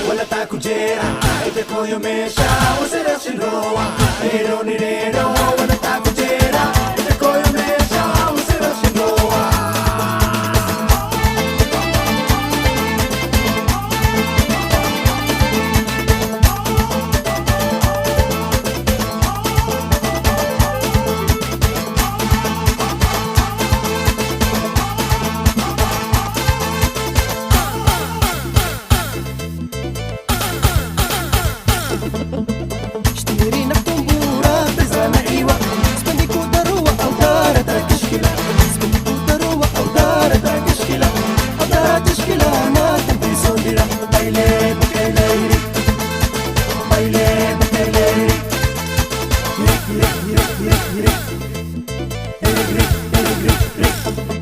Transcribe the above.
Wala ta kujera, ite koyo mesha, usera shinroa. Nero ni nero, wala ta kujera, ite koyo mesha, usera shinroa. اشتري نقطنبورة بزرنا ايوة سبندي كودروا او دارة تشكيلة سبندي كودروا او دارة تشكيلة او دارة تشكيلة ما تنبي صندرة بايلي بكيليري بايلي بكيليري ريك ريك ريك ريك ريك ريك ريك ريك ريك